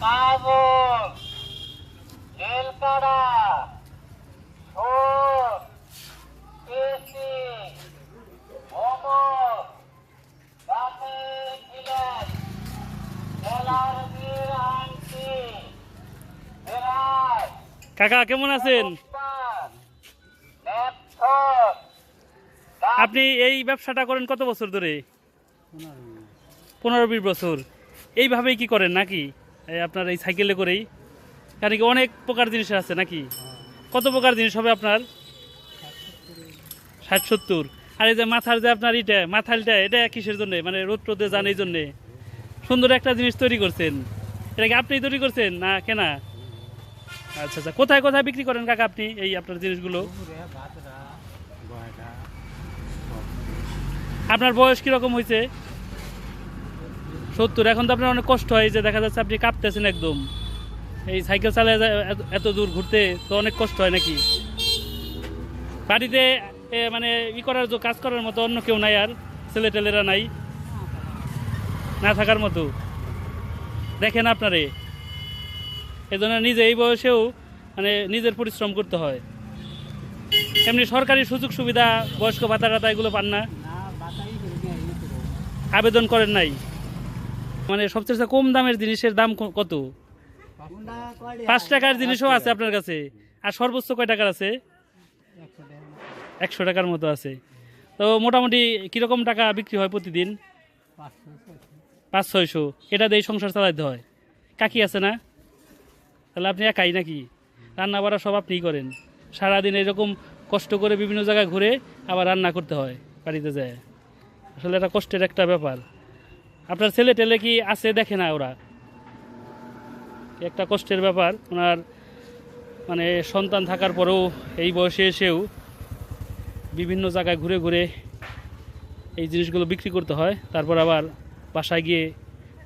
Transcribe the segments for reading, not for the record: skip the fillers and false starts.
কাগজ, রেলকাড়া, ছোট, পেশি, ভ্রমণ, রাতের গিলেন, জেলার বীর আংটি, বেড়ায়, কাকা কেমন আছেন? ন্যাপথর, আপনি এই ব্যবসাটা করেন কত বছর ধরে? 15-20 বছর। এইভাবেই কি করেন নাকি আপনার এই সাইকেলে করেই? কারণ কি অনেক প্রকার জিনিস আছে নাকি? কত প্রকার জিনিস হবে আপনার? 60-70। আর এই যে মাথার যে আপনার মাথালটা এটা কিসের জন্য? মানে রোদ রোদে যান এই জন্যে সুন্দর একটা জিনিস তৈরি করছেন। এটা কি আপনি তৈরি করছেন না কেনা? আচ্ছা আচ্ছা, কোথায় কোথায় বিক্রি করেন কাকা আপনি এই আপনার জিনিসগুলো? আপনার বয়স কিরকম হয়েছে? 70। এখন তো আপনার অনেক কষ্ট হয়, যে দেখা যাচ্ছে আপনি কাঁপতেছেন একদম। এই সাইকেল চালায় এত দূর ঘুরতে তো অনেক কষ্ট হয় নাকি? বাড়িতে মানে করার কাজ করার মতো অন্য কেউ নাই, আর ছেলে টেলেরা নাই না থাকার মতো? দেখেন আপনারে এই জন্য নিজে এই বয়সেও মানে নিজের পরিশ্রম করতে হয়। এমনি সরকারি সুযোগ সুবিধা, বয়স্ক ভাতা টাতা এগুলো পান না? আবেদন করেন নাই? মানে সবচেয়ে কম দামের জিনিসের দাম কত? 5 টাকার জিনিসও আছে আপনার কাছে? আর সর্বোচ্চ কয় টাকার আছে? 100 টাকার মতো আছে। তো মোটামুটি কিরকম টাকা বিক্রি হয় প্রতিদিন? 500-600। এটা দিয়ে সংসার চালাইতে হয়। কাকি আছে না? তাহলে আপনি একাই নাকি? রান্না বাড়া সব আপনিই করেন? সারাদিন এরকম কষ্ট করে বিভিন্ন জায়গায় ঘুরে আবার রান্না করতে হয় বাড়িতে যায়। আসলে এটা কষ্টের একটা ব্যাপার। আপনার ছেলে টেলে কি আছে? দেখে না ওরা? একটা কষ্টের ব্যাপার ওনার, মানে সন্তান থাকার পরেও এই বয়সে এসেও বিভিন্ন জায়গায় ঘুরে ঘুরে এই জিনিসগুলো বিক্রি করতে হয়, তারপর আবার বাসায় গিয়ে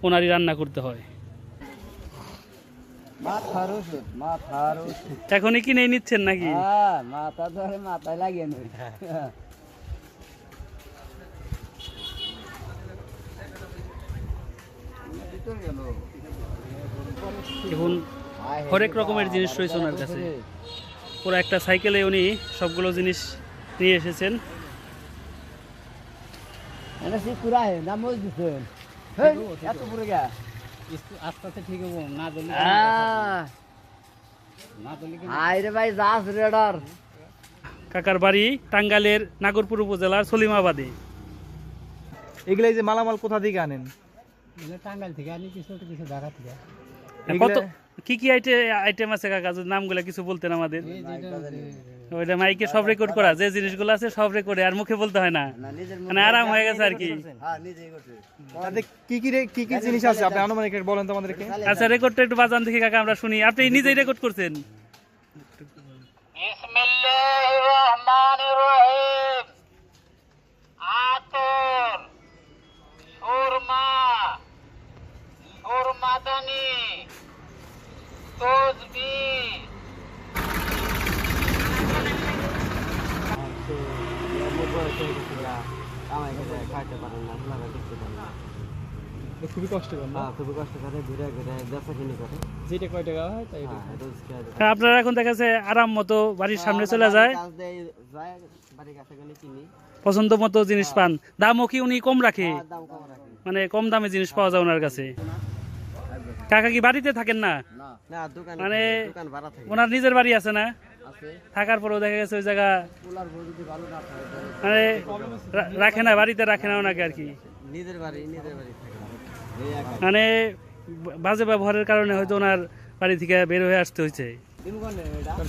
ওনারই রান্না করতে হয়। এখনই কিনে নিচ্ছেন নাকি? মাথা ধরে মাথায় লাগিয়ে নেই। এখন হরেক রকমের জিনিস রয়েছে ওনার কাছে। পুরো একটা সাইকেলে উনি সবগুলো জিনিস নিয়ে এসেছেন। আস্তে আস্তে ঠিক হবো না দিলে কাকার বাড়ি টাঙ্গাইলের নাগরপুর উপজেলার সলিমাবাদে। এগুলাই যে মালামাল কোথা থেকে আনেন? টাঙ্গাইল থেকে আনি, কিছু কিছু ঢাকা থেকে। কত কি কি আইটেম আছে কাকা, যদি নামগুলো কিছু বলতেন আমাদের? ওইটা মাইকে সব রেকর্ড করা, যে জিনিসগুলো আছে সব রেকর্ডে, আর মুখে বলতে হয় না, মানে আরাম হয়ে গেছে আর কি। তাতে কি কি জিনিস আছে আপনি আনুমানিক বলেন তো আমাদেরকে। আচ্ছা, রেকর্ডটা একটু বাজান দেখি কাকা, আমরা শুনি। আপনি নিজেই রেকর্ড করছেন? বিসমিল্লাহির রহমানির রহিম। আতর, সুরমা, সুরমাদানি, তসবিহ, খুবই কষ্টকর না? খুবই কষ্ট করে, ঘুরে ঘুরে ব্যবসা কিনে করে। যেটা কয় টাকা হয় তাই আপনারা এখন দেখা যাচ্ছে আরাম মতো বাড়ির সামনে চলে যায়, পছন্দ মতো জিনিস পান। দামও কি উনি কম রাখে? মানে কম দামে জিনিস পাওয়া যায় ওনার কাছে। কাকা কি বাড়িতে থাকেন না? মানে ওনার নিজের বাড়ি আছে না? থাকার পরেও দেখা গেছে ওই জায়গা মানে রাখে না, বাড়িতে রাখে না ওনাকে আর কি। মানে বাজে ব্যবহারের কারণে হয়তো ওনার বাড়ি থেকে বের হয়ে আসতে হয়েছে।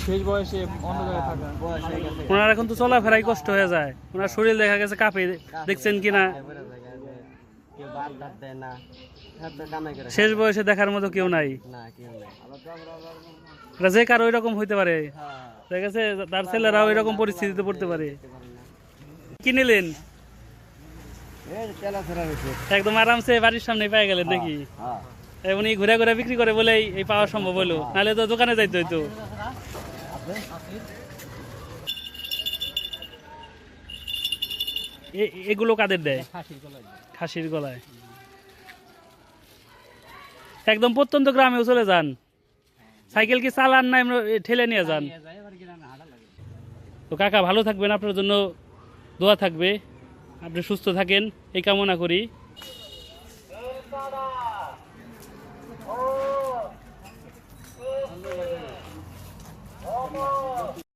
শেষ বয়সে অন্য জায়গায় থাকা, ওনার এখন তো চলাফেরাই কষ্ট হয়ে যায়। ওনার শরীর দেখা গেছে কাঁপে, দেখছেন কিনা? শেষ বয়সে দেখার মতো কেউ নাই। যে কারো ওই রকম হইতে পারে, দেখা গেছে তার ছেলেরাও এরকম পরিস্থিতিতে পড়তে পারে। কি নিলেন? একদম আরামসে বাড়ির সামনে পেয়ে গেলেন নাকি? উনি ঘুরে ঘুরে বিক্রি করে বলেই এই পাওয়া সম্ভব হলো, নাহলে তো দোকানে যাইতে হইতো। এগুলো কাদের দেয়? খাসির গলায়। একদম প্রত্যন্ত গ্রামেও চলে যান? সাইকেল কি চালান না এমনি ঠেলে নিয়ে যান? তো কাকা ভালো থাকবেন, আপনার জন্য দোয়া থাকবে, আপনি সুস্থ থাকেন এই কামনা করি।